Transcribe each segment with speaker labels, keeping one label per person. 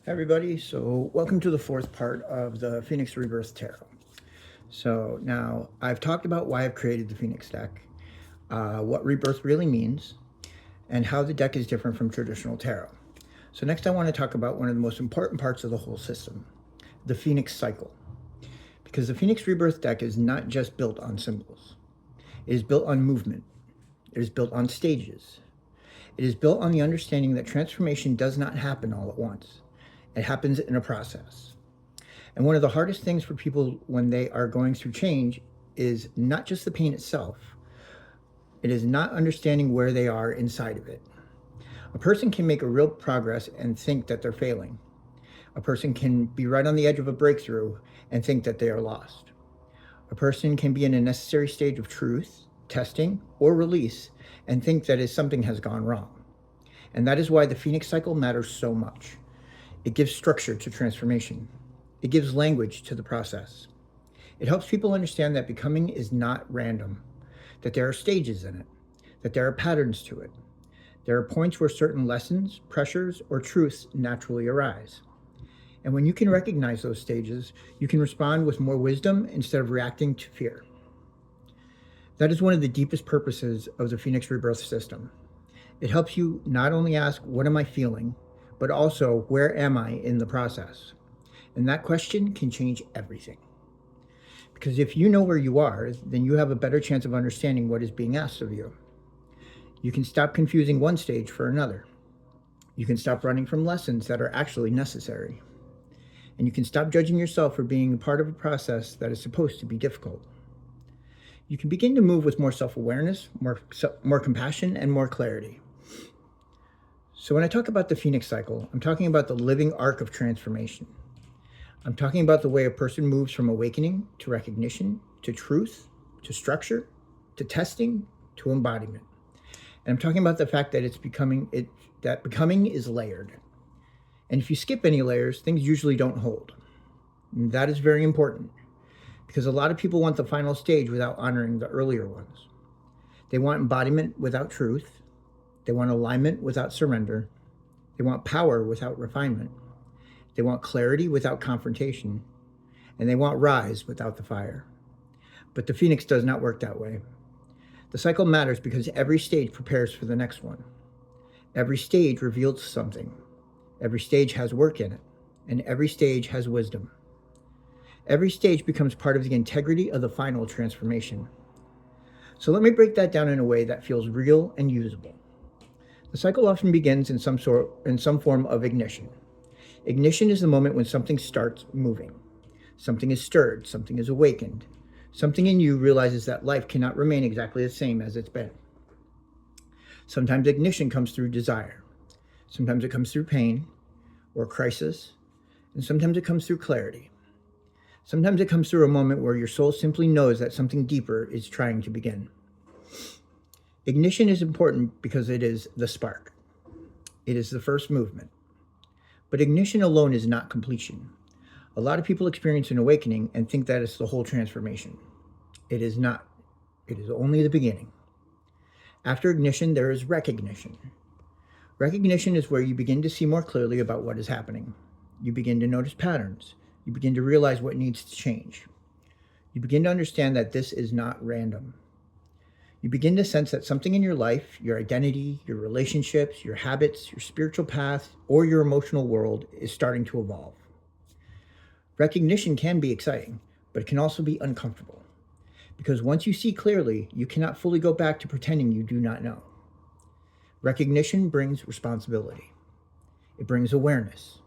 Speaker 1: Hi everybody, so welcome to the fourth part of the Phoenix Rebirth Tarot. So now I've talked about why I've created the Phoenix deck, what Rebirth really means, and how the deck is different from traditional tarot. So next I want to talk about one of the most important parts of the whole system, the Phoenix cycle. Because the Phoenix Rebirth deck is not just built on symbols. It is built on movement. It is built on stages. It is built on the understanding that transformation does not happen all at once. It happens in a process. And one of the hardest things for people when they are going through change is not just the pain itself. It is not understanding where they are inside of it. A person can make a real progress and think that they're failing. A person can be right on the edge of a breakthrough and think that they are lost. A person can be in a necessary stage of truth, testing, or release and think that something has gone wrong. And that is why the Phoenix cycle matters so much. It gives structure to transformation. It gives language to the process. It helps people understand that becoming is not random, that there are stages in it, that there are patterns to it. There are points where certain lessons, pressures, or truths naturally arise. And when you can recognize those stages, you can respond with more wisdom instead of reacting to fear. That is one of the deepest purposes of the Phoenix Rebirth system. It helps you not only ask, what am I feeling, but also, where am I in the process? And that question can change everything. Because if you know where you are, then you have a better chance of understanding what is being asked of you. You can stop confusing one stage for another. You can stop running from lessons that are actually necessary. And you can stop judging yourself for being part of a process that is supposed to be difficult. You can begin to move with more self-awareness, more compassion, and more clarity. So when I talk about the Phoenix cycle, I'm talking about the living arc of transformation. I'm talking about the way a person moves from awakening to recognition, to truth, to structure, to testing, to embodiment. And I'm talking about the fact that becoming is layered. And if you skip any layers, things usually don't hold. And that is very important because a lot of people want the final stage without honoring the earlier ones. They want embodiment without truth. They want alignment without surrender. They want power without refinement. They want clarity without confrontation. And they want rise without the fire. But the Phoenix does not work that way. The cycle matters because every stage prepares for the next one. Every stage reveals something. Every stage has work in it. And every stage has wisdom. Every stage becomes part of the integrity of the final transformation. So let me break that down in a way that feels real and usable. The cycle often begins in some form of ignition. Ignition is the moment when something starts moving. Something is stirred, something is awakened. Something in you realizes that life cannot remain exactly the same as it's been. Sometimes ignition comes through desire. Sometimes it comes through pain or crisis. And sometimes it comes through clarity. Sometimes it comes through a moment where your soul simply knows that something deeper is trying to begin. Ignition is important because it is the spark. It is the first movement. But ignition alone is not completion. A lot of people experience an awakening and think that it's the whole transformation. It is not. It is only the beginning. After ignition, there is recognition. Recognition is where you begin to see more clearly about what is happening. You begin to notice patterns. You begin to realize what needs to change. You begin to understand that this is not random. You begin to sense that something in your life, your identity, your relationships, your habits, your spiritual path, or your emotional world is starting to evolve. Recognition can be exciting, but it can also be uncomfortable. Because once you see clearly, you cannot fully go back to pretending you do not know. Recognition brings responsibility. It brings awareness.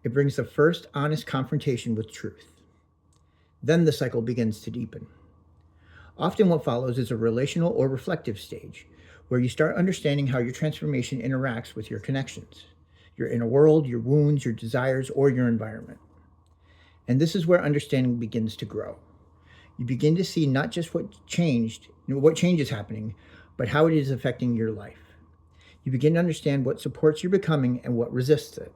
Speaker 1: It brings the first honest confrontation with truth. Then the cycle begins to deepen. Often what follows is a relational or reflective stage, where you start understanding how your transformation interacts with your connections, your inner world, your wounds, your desires, or your environment. And this is where understanding begins to grow. You begin to see not just what change is happening, but how it is affecting your life. You begin to understand what supports your becoming and what resists it.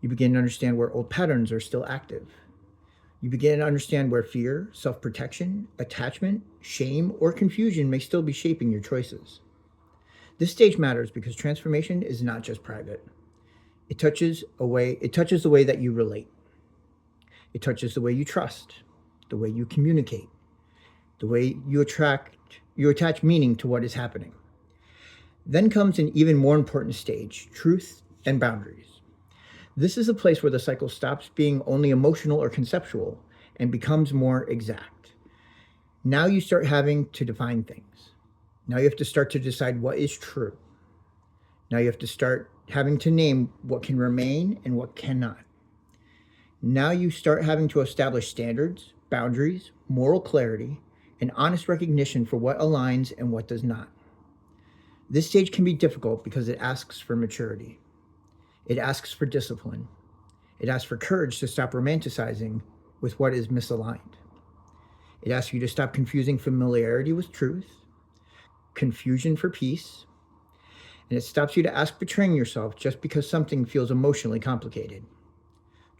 Speaker 1: You begin to understand where old patterns are still active. You begin to understand where fear, self-protection, attachment, shame, or confusion may still be shaping your choices. This stage matters because transformation is not just private. It touches the way that you relate. It touches the way you trust, the way you communicate, the way you attach meaning to what is happening. Then comes an even more important stage, truth and boundaries. This is a place where the cycle stops being only emotional or conceptual and becomes more exact. Now you start having to define things. Now you have to start to decide what is true. Now you have to start having to name what can remain and what cannot. Now you start having to establish standards, boundaries, moral clarity, and honest recognition for what aligns and what does not. This stage can be difficult because it asks for maturity. It asks for discipline. It asks for courage to stop romanticizing with what is misaligned. It asks you to stop confusing familiarity with truth, confusion for peace, and it stops you to ask betraying yourself just because something feels emotionally complicated.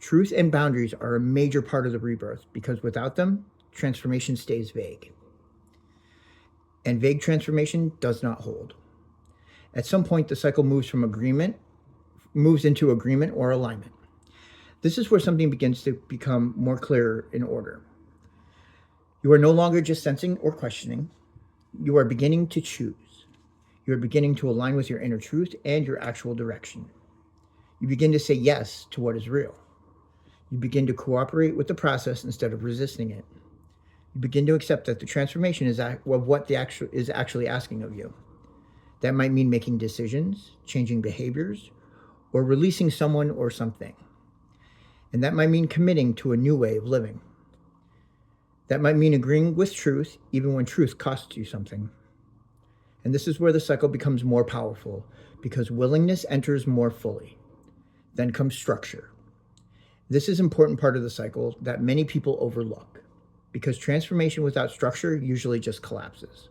Speaker 1: Truth and boundaries are a major part of the rebirth because without them, transformation stays vague. And vague transformation does not hold. At some point, the cycle moves into agreement or alignment. This is where something begins to become more clear in order. You are no longer just sensing or questioning. You are beginning to choose. You are beginning to align with your inner truth and your actual direction. You begin to say yes to what is real. You begin to cooperate with the process instead of resisting it. You begin to accept that the transformation is what is actually asking of you. That might mean making decisions, changing behaviors, or releasing someone or something. And that might mean committing to a new way of living. That might mean agreeing with truth even when truth costs you something. And this is where the cycle becomes more powerful because willingness enters more fully. Then comes structure. This is an important part of the cycle that many people overlook because transformation without structure usually just collapses.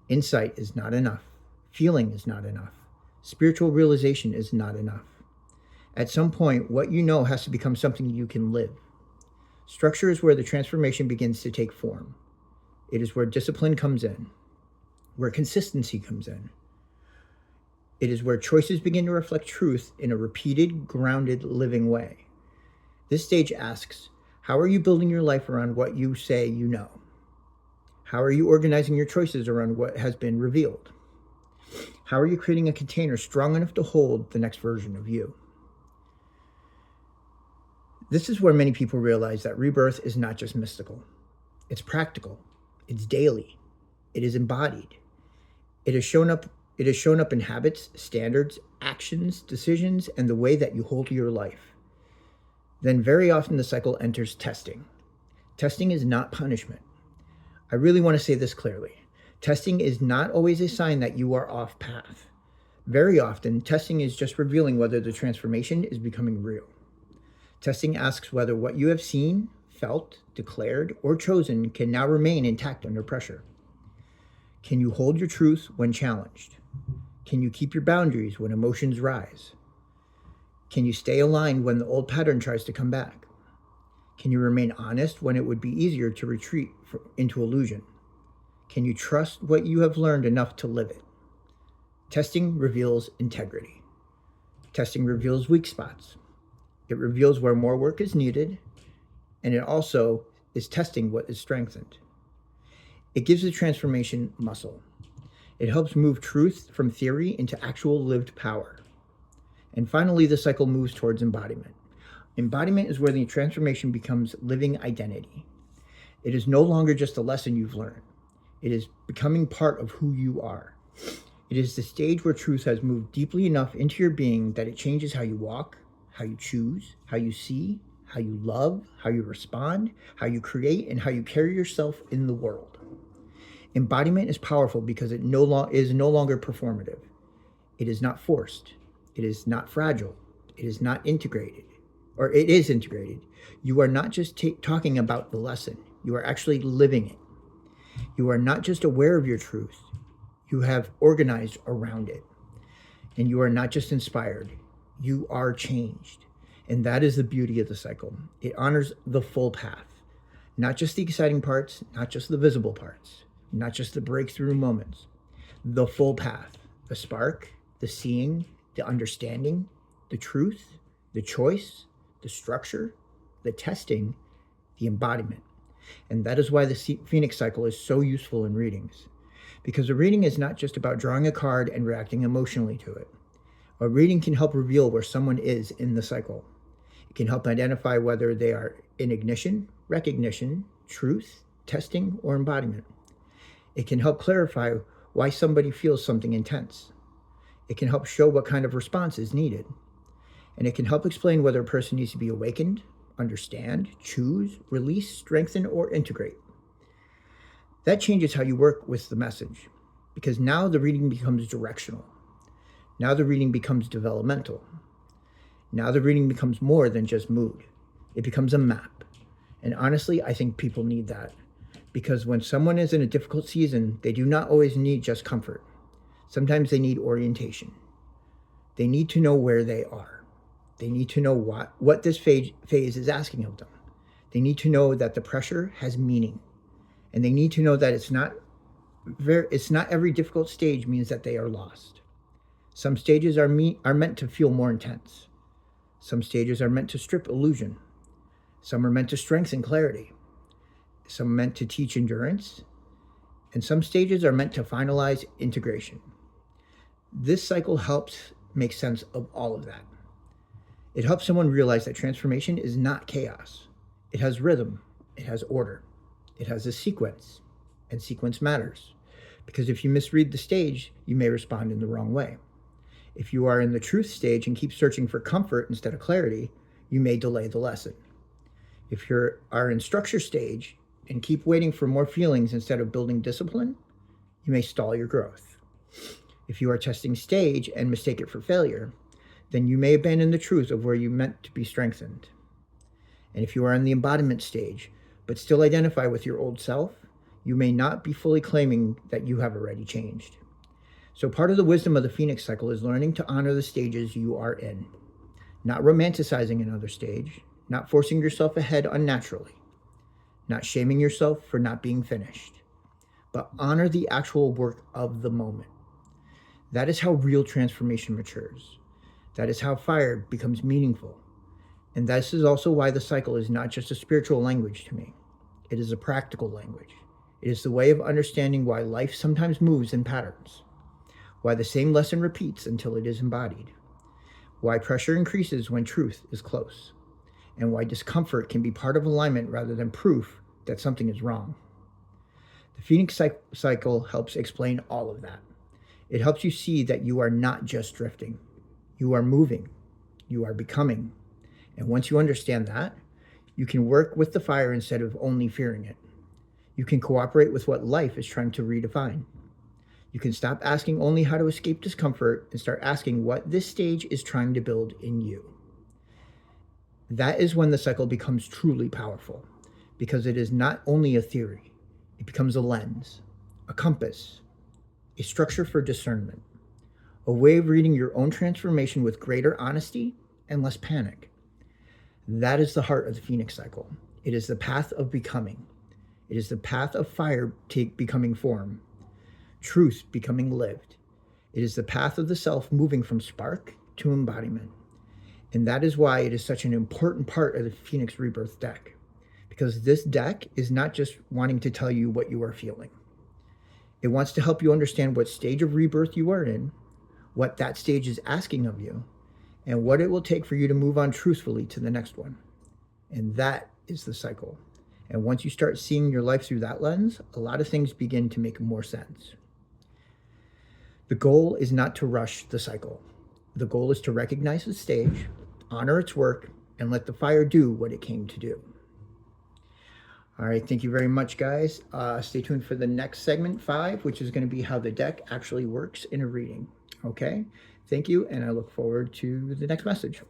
Speaker 1: Insight is not enough. Feeling is not enough. Spiritual realization is not enough. At some point, what you know has to become something you can live. Structure is where the transformation begins to take form. It is where discipline comes in, where consistency comes in. It is where choices begin to reflect truth in a repeated, grounded, living way. This stage asks, how are you building your life around what you say you know? How are you organizing your choices around what has been revealed? How are you creating a container strong enough to hold the next version of you? This is where many people realize that rebirth is not just mystical. It's practical. It's daily. It is embodied. It has shown up in habits, standards, actions, decisions, and the way that you hold your life. Then very often the cycle enters testing. Testing is not punishment. I really want to say this clearly. Testing is not always a sign that you are off path. Very often, testing is just revealing whether the transformation is becoming real. Testing asks whether what you have seen, felt, declared, or chosen can now remain intact under pressure. Can you hold your truth when challenged? Can you keep your boundaries when emotions rise? Can you stay aligned when the old pattern tries to come back? Can you remain honest when it would be easier to retreat into illusion? Can you trust what you have learned enough to live it? Testing reveals integrity. Testing reveals weak spots. It reveals where more work is needed, and it also is testing what is strengthened. It gives the transformation muscle. It helps move truth from theory into actual lived power. And finally, the cycle moves towards embodiment. Embodiment is where the transformation becomes living identity. It is no longer just a lesson you've learned. It is becoming part of who you are. It is the stage where truth has moved deeply enough into your being that it changes how you walk, how you choose, how you see, how you love, how you respond, how you create, and how you carry yourself in the world. Embodiment is powerful because it is no longer performative. It is not forced. It is not fragile. It is not integrated. Or it is integrated. You are not just talking about the lesson. You are actually living it. You are not just aware of your truth. You have organized around it. And you are not just inspired. You are changed. And that is the beauty of the cycle. It honors the full path. Not just the exciting parts, not just the visible parts, not just the breakthrough moments. The full path. The spark, the seeing, the understanding, the truth, the choice, the structure, the testing, the embodiment. And that is why the Phoenix Cycle is so useful in readings. Because a reading is not just about drawing a card and reacting emotionally to it. A reading can help reveal where someone is in the cycle. It can help identify whether they are in ignition, recognition, truth, testing, or embodiment. It can help clarify why somebody feels something intense. It can help show what kind of response is needed. And it can help explain whether a person needs to be awakened, understand, choose, release, strengthen, or integrate. That changes how you work with the message, because now the reading becomes directional. Now the reading becomes developmental. Now the reading becomes more than just mood. It becomes a map. And honestly, I think people need that, because when someone is in a difficult season, they do not always need just comfort. Sometimes they need orientation. They need to know where they are. They need to know what this phase is asking of them. They need to know that the pressure has meaning. And they need to know that it's not every difficult stage means that they are lost. Some stages are meant to feel more intense. Some stages are meant to strip illusion. Some are meant to strengthen clarity. Some are meant to teach endurance. And some stages are meant to finalize integration. This cycle helps make sense of all of that. It helps someone realize that transformation is not chaos. It has rhythm. It has order. It has a sequence. And sequence matters. Because if you misread the stage, you may respond in the wrong way. If you are in the truth stage and keep searching for comfort instead of clarity, you may delay the lesson. If you are in structure stage and keep waiting for more feelings instead of building discipline, you may stall your growth. If you are testing stage and mistake it for failure, then you may abandon the truth of where you meant to be strengthened. And if you are in the embodiment stage, but still identify with your old self, you may not be fully claiming that you have already changed. So part of the wisdom of the Phoenix Cycle is learning to honor the stages you are in, not romanticizing another stage, not forcing yourself ahead unnaturally, not shaming yourself for not being finished, but honor the actual work of the moment. That is how real transformation matures. That is how fire becomes meaningful. And this is also why the cycle is not just a spiritual language to me. It is a practical language. It is the way of understanding why life sometimes moves in patterns, why the same lesson repeats until it is embodied, why pressure increases when truth is close, and why discomfort can be part of alignment rather than proof that something is wrong. The Phoenix Cycle helps explain all of that. It helps you see that you are not just drifting. You are moving. You are becoming. And once you understand that, you can work with the fire instead of only fearing it. You can cooperate with what life is trying to redefine. You can stop asking only how to escape discomfort and start asking what this stage is trying to build in you. That is when the cycle becomes truly powerful, because it is not only a theory, it becomes a lens, a compass, a structure for discernment, a way of reading your own transformation with greater honesty and less panic. That is the heart of the Phoenix Cycle. It is the path of becoming. It is the path of fire becoming form, truth becoming lived. It is the path of the self moving from spark to embodiment. And that is why it is such an important part of the Phoenix Rebirth deck, because this deck is not just wanting to tell you what you are feeling. It wants to help you understand what stage of rebirth you are in, what that stage is asking of you, and what it will take for you to move on truthfully to the next one. And that is the cycle. And once you start seeing your life through that lens, a lot of things begin to make more sense. The goal is not to rush the cycle. The goal is to recognize the stage, honor its work, and let the fire do what it came to do. All right, thank you very much, guys. Stay tuned for the next segment 5, which is going to be how the deck actually works in a reading. Okay, thank you, and I look forward to the next message.